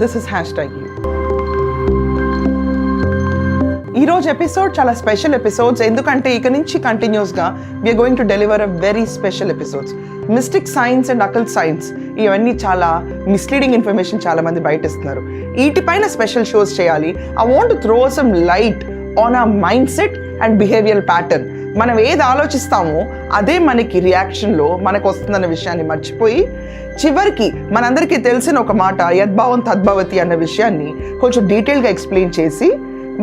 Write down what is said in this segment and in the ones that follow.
This is #you. ఈరోజు episode చాలా special episodes, ఎందుకంటే ఇక నుంచి కంటిన్యూస్గా we're going to deliver a very special episodes. Mystic science and occult science ఇవన్నీ చాలా మిస్లీడింగ్ ఇన్ఫర్మేషన్ చాలా మంది బయట ఇస్తున్నారు. వీటిపైన స్పెషల్ షోస్ చేయాలి. I want to throw some light on our mind set and behaviour pattern. మనం ఏది ఆలోచిస్తామో అదే మనకి రియాక్షన్లో మనకు వస్తుందన్న విషయాన్ని మర్చిపోయి చివరికి మనందరికీ తెలిసిన ఒక మాట యద్భావం తద్భవతి అన్న విషయాన్ని కొంచెం డీటెయిల్గా ఎక్స్ప్లెయిన్ చేసి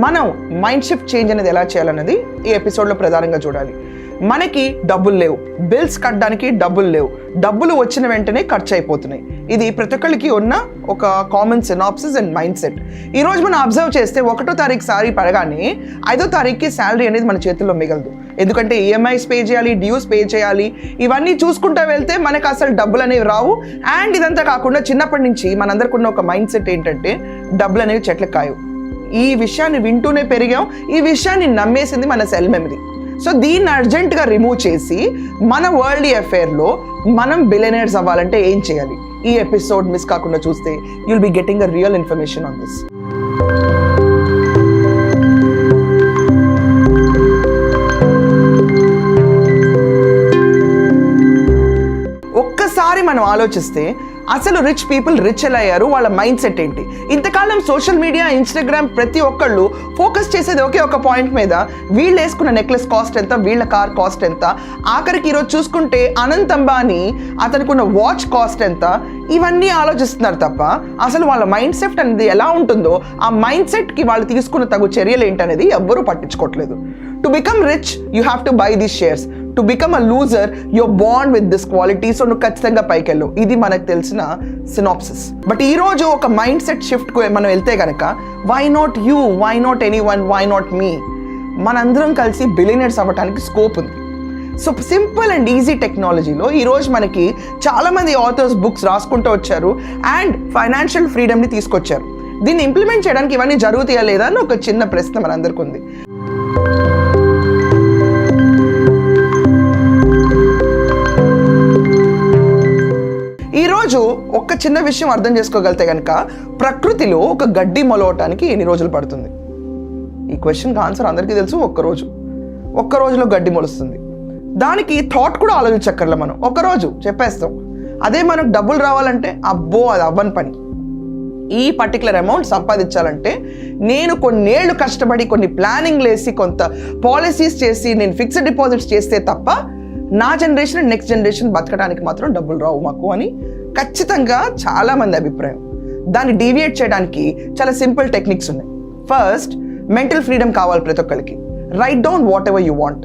మనం మైండ్ షిఫ్ట్ చేంజ్ అనేది ఎలా చేయాలన్నది ఈ ఎపిసోడ్లో ప్రధానంగా చూడాలి. మనకి డబ్బులు లేవు, బిల్స్ కట్టడానికి డబ్బులు లేవు, డబ్బులు వచ్చిన వెంటనే ఖర్చు అయిపోతున్నాయి. ఇది ప్రతి ఒక్కరికి ఉన్న ఒక common synopsis and mind set. ఈరోజు మనం అబ్జర్వ్ చేస్తే 1వ తారీఖు సారీ పడగానే 5వ తారీఖుకి శాలరీ అనేది మన చేతుల్లో మిగలదు. ఎందుకంటే ఈఎంఐస్ పే చేయాలి, డ్యూస్ పే చేయాలి. ఇవన్నీ చూసుకుంటూ వెళ్తే మనకు అసలు డబ్బులు అనేవి రావు. అండ్ ఇదంతా కాకుండా చిన్నప్పటి నుంచి మనందరికి ఉన్న ఒక మైండ్ సెట్ ఏంటంటే డబ్బులు అనేవి చెట్లకు కాయవు. ఈ విషయాన్ని వింటూనే పెరిగాం, ఈ విషయాన్ని నమ్మేసింది మన సెల్ మెమరీ. సో దీన్ని అర్జెంటుగా రిమూవ్ చేసి మన వరల్డ్ అఫేర్లో మనం బిలియనర్స్ అవ్వాలంటే ఏం చేయాలి? ఈ ఎపిసోడ్ మిస్ కాకుండా చూస్తే you'll be getting a real information on this. ఒక్కసారి మనం ఆలోచిస్తే అసలు రిచ్ పీపుల్ రిచ్ ఎలా అయ్యారు, వాళ్ళ మైండ్ సెట్ ఏంటి? ఇంతకాలం సోషల్ మీడియా, ఇన్స్టాగ్రామ్ ప్రతి ఒక్కళ్ళు ఫోకస్ చేసేది ఒకే ఒక పాయింట్ మీద. వీళ్ళు వేసుకున్న నెక్లెస్ కాస్ట్ ఎంత, వీళ్ళ కార్ కాస్ట్ ఎంత, ఆఖరికి ఈరోజు చూసుకుంటే అనంత్ అంబానీ అతనికి వాచ్ కాస్ట్ ఎంత, ఇవన్నీ ఆలోచిస్తున్నారు తప్ప అసలు వాళ్ళ మైండ్ సెట్ అనేది ఎలా ఉంటుందో, ఆ మైండ్ సెట్కి వాళ్ళు తీసుకున్న తగు చర్యలు ఏంటనేది ఎవ్వరూ పట్టించుకోవట్లేదు. To become rich you have to buy these shares. To become a loser your bond with this quality. So నువ్వు ఖచ్చితంగా పైకెళ్ళు. ఇది మనకు తెలిసిన సినాప్సిస్. బట్ ఈరోజు ఒక మైండ్ సెట్ షిఫ్ట్కు మనం వెళ్తే కనుక why not you, why not anyone, why not me, మనందరం కలిసి బిలియనర్స్ అవ్వడానికి స్కోప్ ఉంది. సో సింపుల్ అండ్ ఈజీ టెక్నాలజీలో ఈరోజు మనకి చాలామంది ఆథర్స్ బుక్స్ రాసుకుంటూ వచ్చారు అండ్ ఫైనాన్షియల్ ఫ్రీడమ్ని తీసుకొచ్చారు. దీన్ని ఇంప్లిమెంట్ చేయడానికి ఇవన్నీ జరుగుతాయా లేదా అని ఒక చిన్న ప్రశ్న మనందరికీ ఉంది. ఈరోజు ఒక చిన్న విషయం అర్థం చేసుకోగలితే కనుక ప్రకృతిలో ఒక గడ్డి మొలవటానికి ఎన్ని రోజులు పడుతుంది? ఈ క్వశ్చన్కి ఆన్సర్ అందరికీ తెలుసు. ఒక్క రోజులో గడ్డి మొలుస్తుంది. దానికి థాట్ కూడా ఆలోచించక్కర్లే, మనం ఒక్కరోజు చెప్పేస్తాం. అదే మనకు డబ్బులు రావాలంటే అబ్బో అది అవ్వని పని. ఈ పర్టికులర్ అమౌంట్ సంపాదించాలంటే నేను కొన్నేళ్ళు కష్టపడి, కొన్ని ప్లానింగ్ లేసి, కొంత పాలసీస్ చేసి, నేను ఫిక్స్డ్ డిపాజిట్స్ చేస్తే తప్ప నా జనరేషన్ అండ్ నెక్స్ట్ జనరేషన్ బతకడానికి మాత్రం డబ్బులు రావు మాకు అని ఖచ్చితంగా చాలామంది అభిప్రాయం. దాన్ని డీవియేట్ చేయడానికి చాలా సింపుల్ టెక్నిక్స్ ఉన్నాయి. ఫస్ట్, మెంటల్ ఫ్రీడమ్ కావాలి ప్రతి ఒక్కరికి. Write down whatever you want.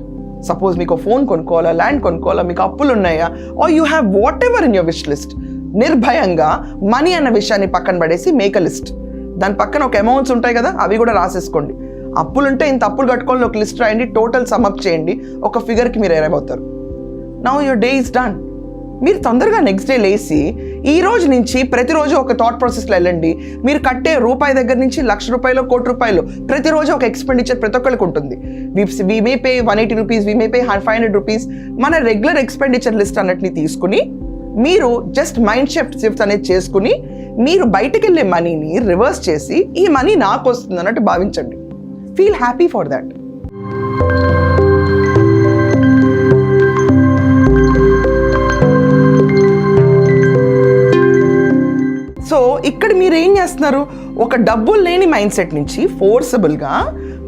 Suppose మీకు ఫోన్ కొనుక్కోవాలా, ల్యాండ్ కొనుక్కోవాలా, మీకు అప్పులు ఉన్నాయా, or you have whatever in your wish list. నిర్భయంగా మనీ అన్న విషయాన్ని పక్కన పడేసి మేక్ అ లిస్ట్. దాని పక్కన ఒక అమౌంట్స్ ఉంటాయి కదా, అవి కూడా రాసేసుకోండి. అప్పులుంటే ఇంత అప్పులు కట్టుకోవాలని ఒక లిస్ట్ రాయండి, టోటల్ సమ్అప్ చేయండి, ఒక ఫిగర్కి మీరు అరైవ్ అవుతారు. Now your day is done. మీరు తొందరగా నెక్స్ట్ డే లేసి ఈ రోజు నుంచి ప్రతిరోజు ఒక థాట్ ప్రాసెస్లో వెళ్ళండి. మీరు కట్టే రూపాయి దగ్గర నుంచి ₹1,00,000, ₹1,00,00,000 ప్రతిరోజు ఒక ఎక్స్పెండిచర్ ప్రతి ఒక్కరికి ఉంటుంది. We may pay ₹180, we may pay ₹500. మన రెగ్యులర్ ఎక్స్పెండిచర్ లిస్ట్ అన్నిటిని తీసుకుని మీరు జస్ట్ మైండ్ షిఫ్ట్ అనేది చేసుకుని మీరు బయటకు వెళ్ళే మనీని రివర్స్ చేసి ఈ మనీ నాకు వస్తుంది అన్నట్టు భావించండి. Feel happy for that. So ఇక్కడ మీరు ఏం చేస్తున్నారు? ఒక డబ్బులు లేని మైండ్ సెట్ నుంచి ఫోర్సబుల్గా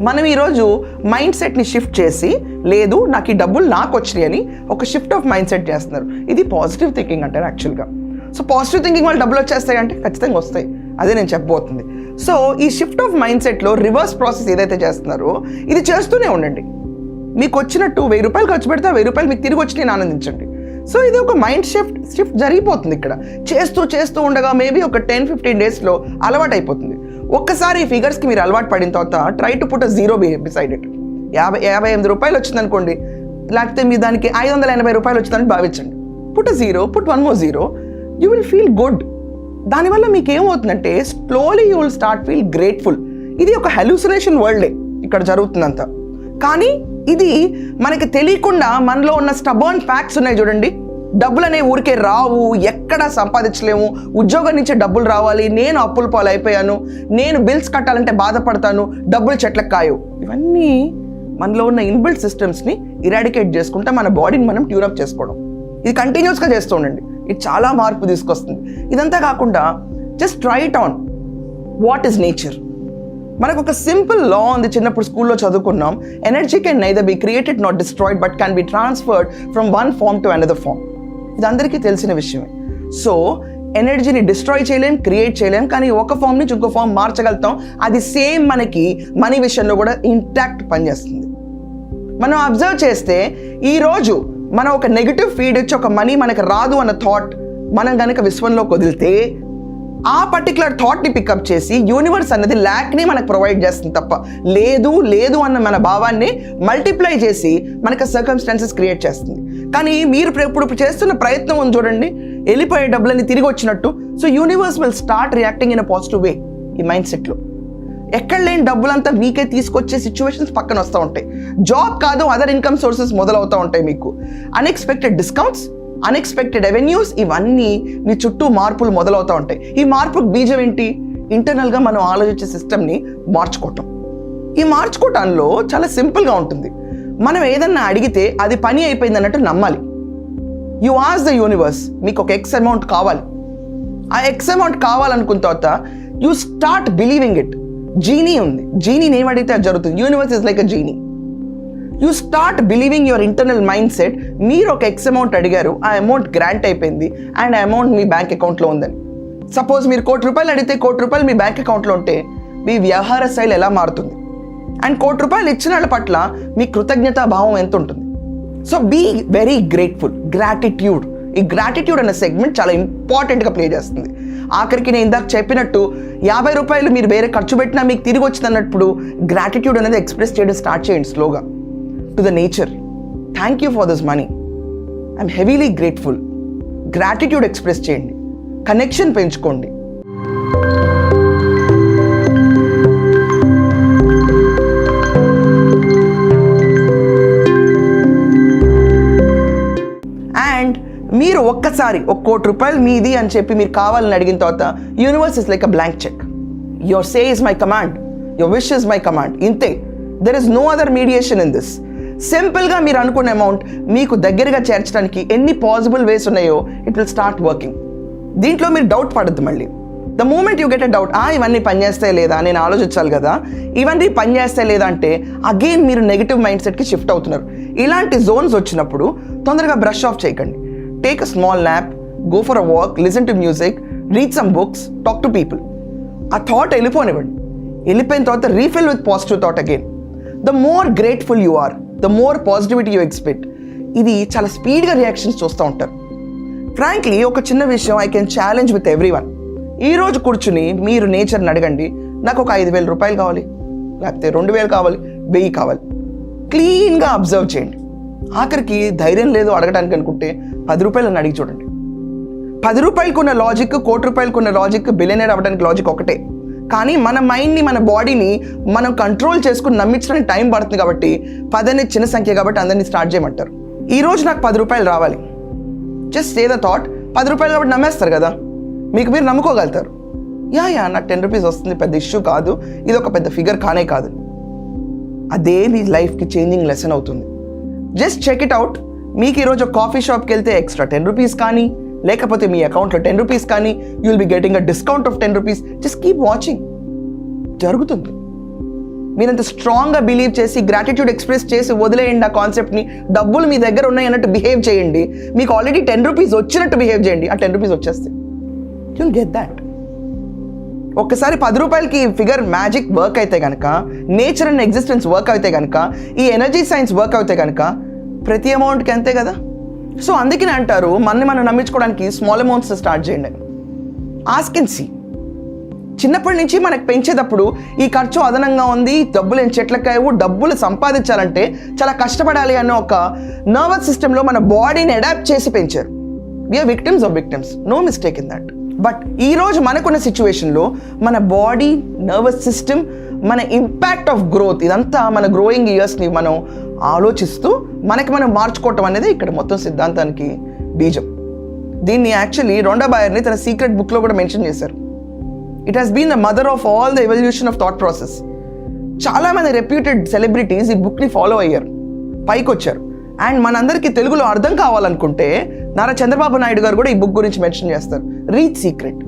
మనం ఈరోజు మైండ్ సెట్ని షిఫ్ట్ చేసి, లేదు నాకు ఈ డబ్బులు నాకు వచ్చినాయి అని ఒక షిఫ్ట్ ఆఫ్ మైండ్ సెట్ చేస్తున్నారు. ఇది పాజిటివ్ థింకింగ్ అంటారు యాక్చువల్గా. సో పాజిటివ్ థింకింగ్ వాళ్ళు డబ్బులు వచ్చేస్తాయి అంటే ఖచ్చితంగా వస్తాయి. అదే నేను చెప్పబోతుంది. సో ఈ షిఫ్ట్ ఆఫ్ మైండ్ సెట్లో రివర్స్ ప్రాసెస్ ఏదైతే చేస్తున్నారో ఇది చేస్తూనే ఉండండి. మీకు వచ్చినట్టు ₹1000 ఖర్చు పెడితే ₹1000 మీకు తిరిగి వచ్చి నేను ఆనందించండి. సో ఇది ఒక మైండ్ షిఫ్ట్ జరిగిపోతుంది. ఇక్కడ చేస్తూ ఉండగా మేబీ ఒక 10-15 డేస్లో అలవాటు అయిపోతుంది. ఒక్కసారి ఈ ఫిగర్స్కి మీరు అలవాటు పడిన తర్వాత try to put a zero beside it. ₹58 వచ్చింది అనుకోండి, లేకపోతే మీ దానికి ₹580 వచ్చిందని భావించండి. Put a zero, put one more zero, you will feel good. దానివల్ల మీకు ఏమవుతుందంటే slowly you will start feel grateful. ఇది ఒక హెలూసినేషన్ వరల్డే ఇక్కడ జరుగుతుందంతా. కానీ ఇది మనకి తెలియకుండా మనలో ఉన్న స్టబర్న్ ఫ్యాక్ట్స్ ఉన్నాయి చూడండి, డబ్బులు అనే ఊరికే రావు, ఎక్కడ సంపాదించలేము, ఉద్యోగం నుంచి డబ్బులు రావాలి, నేను అప్పుల పాలు అయిపోయాను, నేను బిల్స్ కట్టాలంటే బాధపడతాను, డబ్బులు చెట్లకు కాయవు. ఇవన్నీ మనలో ఉన్న ఇన్బిల్ట్ సిస్టమ్స్ని ఇరాడికేట్ చేసుకుంటే మన బాడీని మనం ట్యూనప్ చేసుకోవడం. ఇది కంటిన్యూస్గా చేస్తూ ఉండండి, ఇది చాలా మార్పు తీసుకొస్తుంది. ఇదంతా కాకుండా just try it on. What is nature? మనకు ఒక సింపుల్ లా ఉంది, చిన్నప్పుడు స్కూల్లో చదువుకున్నాం. Energy can neither be created not destroyed but can be transferred from one form to another form. ఇది అందరికీ తెలిసిన విషయమే. సో ఎనర్జీని డిస్ట్రాయ్ చేయలేం, క్రియేట్ చేయలేం, కానీ ఒక ఫామ్ నుంచి ఇంకో ఫామ్ మార్చగలుగుతాం. అది సేమ్ మనకి మనీ విషయంలో కూడా ఇంటాక్ట్ పనిచేస్తుంది. మనం అబ్జర్వ్ చేస్తే ఈరోజు మనం ఒక నెగిటివ్ ఫీడ్ ఇచ్చి ఒక మనీ మనకు రాదు అన్న థాట్ మనం కనుక విశ్వంలోకి వదిలితే ఆ పర్టికులర్ థాట్ని పికప్ చేసి యూనివర్స్ అన్నది ల్యాక్ని మనకు ప్రొవైడ్ చేస్తుంది తప్ప లేదు లేదు అన్న మన భావాన్ని మల్టిప్లై చేసి మనకు సర్కమ్స్టాన్సెస్ క్రియేట్ చేస్తుంది. కానీ మీరు ఇప్పుడు చేస్తున్న ప్రయత్నం ఉంది చూడండి, వెళ్ళిపోయే డబ్బులన్నీ తిరిగి వచ్చినట్టు. So universe will start reacting in a positive way. ఈ మైండ్ సెట్లో ఎక్కడ లేని డబ్బులంతా మీకే తీసుకొచ్చే సిచ్యువేషన్స్ పక్కన వస్తూ ఉంటాయి. జాబ్ కాదు, అదర్ ఇన్కమ్ సోర్సెస్ మొదలవుతూ ఉంటాయి. మీకు అన్ఎక్స్పెక్టెడ్ డిస్కౌంట్స్, అన్ఎక్స్పెక్టెడ్ రెవెన్యూస్, ఇవన్నీ మీ చుట్టూ మార్పులు మొదలవుతూ ఉంటాయి. ఈ మార్పుకు బీజం ఏంటి? ఇంటర్నల్గా మనం ఆలోచించే సిస్టమ్ని మార్చుకోవటం. ఈ మార్చుకోవటంలో చాలా సింపుల్గా ఉంటుంది. మనం ఏదన్నా అడిగితే అది పని అయిపోయింది అన్నట్టు నమ్మాలి. యు ఆస్ ద యూనివర్స్, మీకు ఒక ఎక్స్ అమౌంట్ కావాలి. ఆ ఎక్స్ అమౌంట్ కావాలనుకున్న తర్వాత you start believing it. Genie ఉంది, జీనీని ఏమడిగితే అది జరుగుతుంది. Universe is like a genie. You start believing your internal mind set. మీరు ఒక ఎక్స్ అమౌంట్ అడిగారు, ఆ అమౌంట్ గ్రాంట్ అయిపోయింది అండ్ ఆ అమౌంట్ మీ బ్యాంక్ అకౌంట్లో ఉందని. సపోజ్ మీరు ₹1,00,000 అడిగితే ₹1,00,000 మీ బ్యాంక్ అకౌంట్లో ఉంటే మీ వ్యవహార శైలి ఎలా మారుతుంది? అండ్ ₹1,00,000 ఇచ్చిన వాళ్ళ పట్ల మీ కృతజ్ఞతా భావం ఎంత ఉంటుంది? So be very grateful. Gratitude, ఈ గ్రాటిట్యూడ్ అనే సెగ్మెంట్ చాలా ఇంపార్టెంట్గా ప్లే చేస్తుంది. ఆఖరికి నేను ఇందాక చెప్పినట్టు ₹50 మీరు వేరే ఖర్చు పెట్టినా మీకు తిరిగి వచ్చింది అన్నప్పుడు గ్రాటిట్యూడ్ అనేది ఎక్స్ప్రెస్ చేయడం స్టార్ట్ చేయండి స్లోగా to the nature. Thank you for this money, I'm heavily grateful. Gratitude express చేయండి, కనెక్షన్ పెంచుకోండి. అండ్ మీరు ఒక్కసారి ₹1,00,00,000 మీది అని చెప్పి మీరు కావాలని అడిగిన తర్వాత universe is like a blank cheque. Your say is my command, your wish is my command. ఇంతే, there is no other mediation in this. సింపుల్గా మీరు అనుకున్న అమౌంట్ మీకు దగ్గరగా చేర్చడానికి ఎన్ని పాసిబుల్ వేస్ ఉన్నాయో ఇట్ విల్ స్టార్ట్ వర్కింగ్. దీంట్లో మీరు డౌట్ పడద్దు. మళ్ళీ the moment you get a doubt, ఇవన్నీ పనిచేస్తాయి లేదా, నేను ఆలోచించాలి కదా, ఇవన్నీ పనిచేస్తాయి లేదా అంటే అగైన్ మీరు నెగిటివ్ మైండ్ సెట్కి షిఫ్ట్ అవుతున్నారు. ఇలాంటి జోన్స్ వచ్చినప్పుడు తొందరగా బ్రష్ ఆఫ్ చేయకండి. Take a small nap, go for a walk, listen to music, read some books, talk to people. ఆ థాట్ వెళ్ళిపోనివ్వండి. వెళ్ళిపోయిన తర్వాత refill with positive thought again. The more grateful you are, the more positivity you expect. ఇది చాలా స్పీడ్గా reactions చూస్తూ ఉంటారు. Frankly ఒక చిన్న విషయం I can challenge with every one. ఈరోజు కూర్చుని మీరు నేచర్ని అడగండి, నాకు ఒక ₹5,000 కావాలి, లేకపోతే 2,000 కావాలి, 1,000 కావాలి. క్లీన్గా అబ్జర్వ్ చేయండి. ఆఖరికి ధైర్యం లేదు అడగడానికి అనుకుంటే ₹10 అడిగి చూడండి. ₹10 ఉన్న లాజిక్, ₹1,00,00,000 ఉన్న లాజిక్, బిలియనర్ అవ్వడానికి లాజిక్ ఒకటే. కానీ మన మైండ్ని, మన బాడీని మనం కంట్రోల్ చేసుకుని నమ్మించడానికి టైం పడుతుంది. కాబట్టి 10 అనేది చిన్న సంఖ్య కాబట్టి అందరినీ స్టార్ట్ చేయమంటారు. ఈరోజు నాకు ₹10 రావాలి, జస్ట్ సే ద థాట్. ₹10 కాబట్టి నమ్మేస్తారు కదా, మీకు మీరు నమ్ముకోగలుగుతారు. నాకు ₹10 వస్తుంది, పెద్ద ఇష్యూ కాదు, ఇది ఒక పెద్ద ఫిగర్ కానే కాదు. అదే మీ లైఫ్కి చేంజింగ్ లెసన్ అవుతుంది. Just check it out. మీకు ఈరోజు ఒక కాఫీ షాప్కి వెళ్తే ఎక్స్ట్రా ₹10 కానీ, లేకపోతే మీ అకౌంట్లో ₹10 కానీ, you will be getting a discount of ₹10. Just keep watching, జరుగుతుంది. మీరంత స్ట్రాంగ్గా బిలీవ్ చేసి గ్రాటిట్యూడ్ ఎక్స్ప్రెస్ చేసి వదిలేయండి ఆ కాన్సెప్ట్ని. డబ్బులు మీ దగ్గర ఉన్నాయి అన్నట్టు బిహేవ్ చేయండి. మీకు ఆల్రెడీ ₹10 వచ్చినట్టు బిహేవ్ చేయండి. ఆ ₹10 వచ్చేస్తే యూ విల్ గెట్ దాట్. ఒక్కసారి ₹10కి ఫిగర్ మ్యాజిక్ వర్క్ అయితే కనుక, నేచర్ అండ్ ఎగ్జిస్టెన్స్ వర్క్ అయితే కనుక, ఈ ఎనర్జీ సైన్స్ వర్క్ అయితే కనుక ప్రతి అమౌంట్కి అంతే కదా. సో అందుకనే అంటారు మనం నమ్మించుకోవడానికి స్మాల్ అమౌంట్స్ స్టార్ట్ చేయండి. Ask and see. చిన్నప్పటి నుంచి మనకు పెంచేటప్పుడు ఈ ఖర్చు అదనంగా ఉంది, డబ్బులు ఏం చెట్లకాయవు, డబ్బులు సంపాదించాలంటే చాలా కష్టపడాలి అన్న ఒక నర్వస్ సిస్టంలో మన బాడీని అడాప్ట్ చేసి పెంచారు. We're victims of victims, no mistake in that. But ఈరోజు మనకున్న సిచ్యువేషన్లో మన బాడీ, నర్వస్ సిస్టమ్, మన ఇంపాక్ట్ ఆఫ్ గ్రోత్, ఇదంతా మన గ్రోయింగ్ ఇయర్స్ని మనం ఆలోచిస్తూ మనకి మనం మార్చుకోవటం అనేది ఇక్కడ మొత్తం సిద్ధాంతానికి బీజం. దీన్ని యాక్చువల్లీ రొండా బాయర్ని తన సీక్రెట్ బుక్లో కూడా మెన్షన్ చేశారు. It has been the mother of all the evolution of thought process. చాలామంది రెప్యూటెడ్ సెలబ్రిటీస్ ఈ బుక్ని ఫాలో అయ్యారు, పైకి వచ్చారు. అండ్ మనందరికీ తెలుగులో అర్థం కావాలనుకుంటే నారా చంద్రబాబు నాయుడు గారు కూడా ఈ బుక్ గురించి మెన్షన్ చేస్తారు, రీచ్ సీక్రెట్.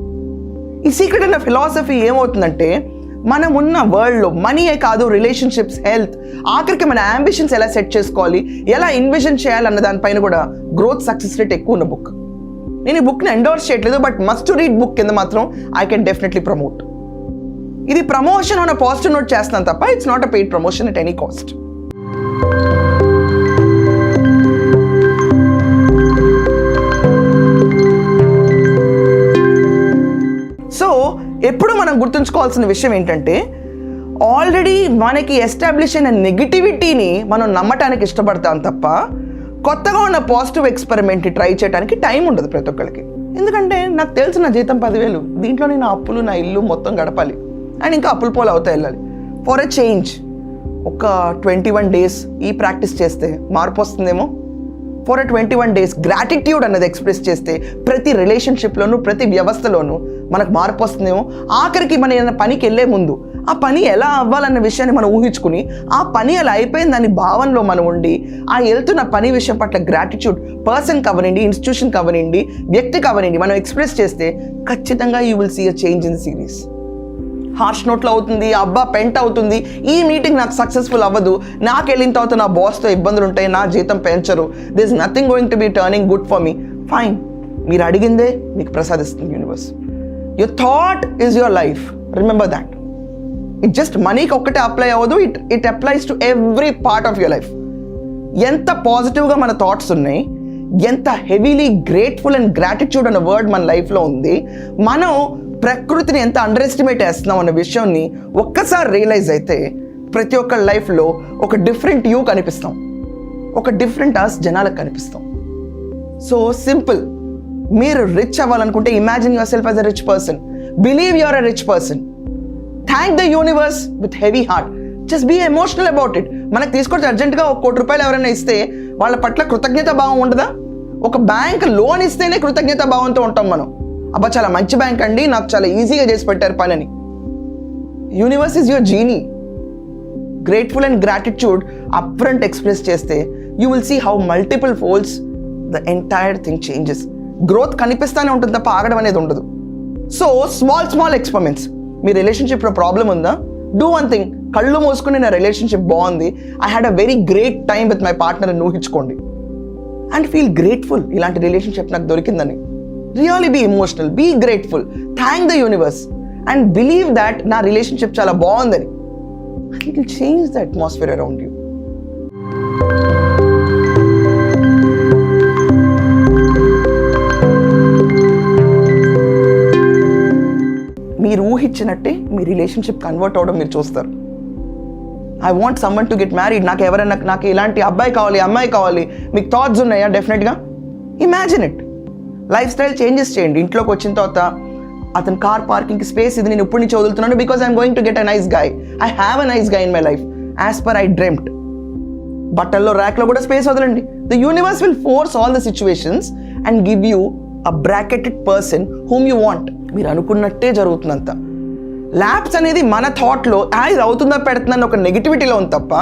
ఈ సీక్రెట్ అన్న ఫిలాసఫీ ఏమవుతుందంటే, మనం ఉన్న వరల్డ్లో మనీయే కాదు, రిలేషన్షిప్స్, హెల్త్, ఆఖరికి మన అంబిషన్స్ ఎలా సెట్ చేసుకోవాలి, ఎలా ఇన్విజన్ చేయాలన్న దానిపైన కూడా గ్రోత్ సక్సెస్ రేట్ ఎక్కువ ఉన్న బుక్. నేను ఈ బుక్ని ఎండోర్స్ చేయట్లేదు, but must to read book కింద మాత్రం ఐ కెన్ డెఫినెట్లీ ప్రమోట్. ఇది ప్రమోషన్ అన్న పాజిటివ్ నోట్ చేస్తున్నాను తప్ప it's not a paid promotion at any cost. So ఎప్పుడు మనం గుర్తుంచుకోవాల్సిన విషయం ఏంటంటే, ఆల్రెడీ మనకి ఎస్టాబ్లిష్ అయిన నెగిటివిటీని మనం నమ్మటానికి ఇష్టపడతాం తప్ప కొత్తగా ఉన్న పాజిటివ్ ఎక్స్పెరిమెంట్ని ట్రై చేయడానికి టైం ఉండదు ప్రతి ఒక్కరికి. ఎందుకంటే నాకు తెలిసిన జీతం 10,000, దీంట్లో నేను అప్పులు, నా ఇల్లు మొత్తం గడపాలి అండ్ ఇంకా అప్పులు పోలు అవుతా వెళ్ళాలి. ఫర్ ఎ చేంజ్ ఒక 21 days ఈ ప్రాక్టీస్ చేస్తే మార్పు వస్తుందేమో. ఫర్ 21 days గ్రాటిట్యూడ్ అన్నది ఎక్స్ప్రెస్ చేస్తే ప్రతి రిలేషన్షిప్లోనూ, ప్రతి వ్యవస్థలోనూ మనకు మార్పు వస్తుందేమో. ఆఖరికి మన ఏదైనా పనికి వెళ్ళే ముందు ఆ పని ఎలా అవ్వాలన్న విషయాన్ని మనం ఊహించుకుని, ఆ పని అలా అయిపోయింది దాని భావనలో మనం ఉండి, ఆ వెళ్తున్న పని విషయం పట్ల గ్రాటిట్యూడ్ పర్సన్ కవనండి, ఇన్స్టిట్యూషన్ కవనండి, వ్యక్తి కవనండి మనం ఎక్స్ప్రెస్ చేస్తే ఖచ్చితంగా you will see a change in series. హార్ష్ నోట్లో అవుతుంది, అబ్బా పెంట్ అవుతుంది, ఈ మీటింగ్ నాకు సక్సెస్ఫుల్ అవ్వదు, నాకు వెళ్ళిన తర్వాత నా బాస్తో ఇబ్బందులు ఉంటాయి, నా జీతం పెంచరు, there is nothing going to be turning good for me. Fine, మీరు అడిగిందే మీకు ప్రసాదిస్తుంది universe. Your thought is your life, remember that. It just మనీకి ఒక్కటే అప్లై అవ్వదు, it applies to every part of your life. ఎంత పాజిటివ్గా మన థాట్స్ ఉన్నాయి, ఎంత హెవీలీ గ్రేట్ఫుల్ అండ్ గ్రాటిట్యూడ్ అన్న వర్డ్ మన లైఫ్లో ఉంది, మనం ప్రకృతిని ఎంత అండర్ ఎస్టిమేట్ చేస్తున్నాం అన్న విషయాన్ని ఒక్కసారి రియలైజ్ అయితే ప్రతి ఒక్క లైఫ్లో ఒక డిఫరెంట్ యూ కనిపిస్తాం, ఒక డిఫరెంట్ అస్ జనాలకు కనిపిస్తాం. సో సింపుల్, మీరు రిచ్ అవ్వాలనుకుంటే imagine yourself as a rich person, believe your a rich person, thank the universe with heavy heart, just be emotional about it. మనకు తీసుకొచ్చి అర్జెంటుగా ₹1 కోటి ఎవరైనా ఇస్తే వాళ్ళ పట్ల కృతజ్ఞత భావం ఉండదా? ఒక బ్యాంక్ లోన్ ఇస్తేనే కృతజ్ఞత భావంతో ఉంటాం మనం. అబ్బా చాలా మంచి బ్యాంక్ అండి, నాకు చాలా ఈజీగా చేసి పెట్టారు పని అని. Universe is your genie. Grateful and gratitude up front express చేస్తే you will see how multiple folds the entire thing changes. Growth కనిపిస్తూనే ఉంటుంది తప్ప ఆగడం అనేది ఉండదు. So small experiments. మీ రిలేషన్షిప్లో ప్రాబ్లం ఉందా? డూ వన్ థింగ్, కళ్ళు మూసుకుని నా రిలేషన్షిప్ బాగుంది, I had a very great time with my partner అని ఊహించుకోండి. అండ్ ఫీల్ గ్రేట్ఫుల్, ఇలాంటి రిలేషన్షిప్ నాకు దొరికిందని. Really be emotional, be grateful, thank the universe and believe that నా రిలేషన్షిప్ చాలా బాగుందని. It will change the atmosphere around you. మీరు ఊహించినట్టే మీ రిలేషన్షిప్ కన్వర్ట్ అవ్వడం మీరు చూస్తారు. I want someone to get married, నాకు ఇలాంటి అబ్బాయి కావాలి, అమ్మాయి కావాలి, మీకు థాట్స్ ఉన్నాయా? డెఫినెట్గా imagine it. Life style changes చేయండి. ఇంట్లోకి వచ్చిన తర్వాత అతని కార్ పార్కింగ్కి స్పేస్ ఇది నేను ఇప్పటి నుంచి వదులుతున్నాను because I'm going to get a nice guy, I have a nice guy in my life as per I dreamed. బట్టల్లో ర్యాక్లో కూడా స్పేస్ వదలండి. The universe will force all the situations and give you a bracketed person whom you want. మీరు అనుకున్నట్టే జరుగుతుందంత. Labs అనేది మన థాట్లో ఇది అవుతుందా పెడుతుందని ఒక నెగిటివిటీలో ఉంది తప్ప,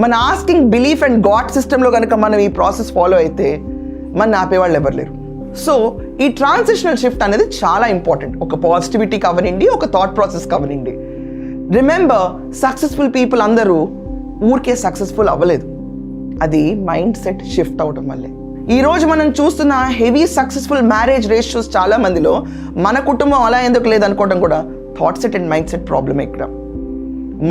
మన ఆస్కింగ్ బిలీఫ్ అండ్ గాడ్ సిస్టంలో కనుక మనం ఈ ప్రాసెస్ ఫాలో అయితే మన ఆపేవాళ్ళు ఎవరు లేరు. సో ఈ ట్రాన్సిషనల్ షిఫ్ట్ అనేది చాలా ఇంపార్టెంట్. ఒక పాజిటివిటీ కవనండి, ఒక థాట్ ప్రాసెస్ కవనండి. రిమెంబర్, సక్సెస్ఫుల్ పీపుల్ అందరూ ఊరికే సక్సెస్ఫుల్ అవ్వలేదు, అది మైండ్ సెట్ షిఫ్ట్ అవడం వల్లే. ఈరోజు మనం చూస్తున్న హెవీ సక్సెస్ఫుల్ మ్యారేజ్ రేషియోస్ చాలా మందిలో మన కుటుంబం అలా ఎందుకు లేదనుకోవడం కూడా thought set and mind set ప్రాబ్లమే. ఇక్కడ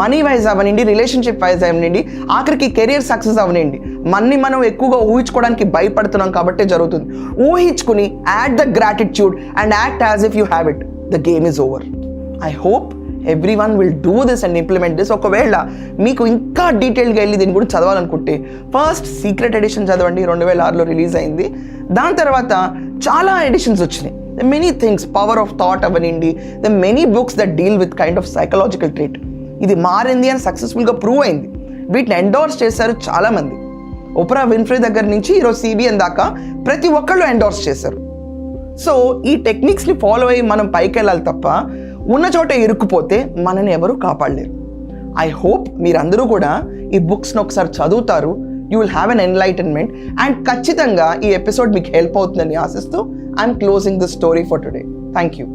మనీ వైజ్ అవనండి, రిలేషన్షిప్ వైజ్ అవనండి, ఆఖరికి కెరియర్ సక్సెస్ అవనండి, మనం ఎక్కువగా ఊహించుకోవడానికి భయపడుతున్నాం కాబట్టి జరుగుతుంది. ఊహించుకుని add the gratitude and act as if you have it, the game is over. I hope everyone will do this and implement this. ఒకవేళ మీకు ఇంకా డీటెయిల్గా వెళ్ళి దీని గురించి చదవాలనుకుంటే ఫస్ట్ సీక్రెట్ ఎడిషన్ చదవండి, 2006లో రిలీజ్ అయింది. దాని తర్వాత చాలా ఎడిషన్స్ వచ్చినాయి. The many things, power of thought అవనండి, the many books that deal with kind of psychological treat. ఇది మారింది అని సక్సెస్ఫుల్గా ప్రూవ్ అయింది. వీటిని ఎండోర్స్ చేశారు చాలామంది. ఓప్రా విన్ఫ్రే దగ్గర నుంచి ఈరోజు CBN దాకా ప్రతి ఒక్కళ్ళు ఎండోర్స్ చేశారు. సో ఈ టెక్నిక్స్ని ఫాలో అయ్యి మనం పైకి వెళ్ళాలి తప్ప ఉన్న చోట ఇరుక్కుపోతే మనని ఎవరు కాపాడలేరు. ఐ హోప్ మీరందరూ కూడా ఈ బుక్స్ని ఒకసారి చదువుతారు. You will have an enlightenment and ఖచ్చితంగా ఈ ఎపిసోడ్ మీకు హెల్ప్ అవుతుందని ఆశిస్తూ I'm closing this story for today. Thank you.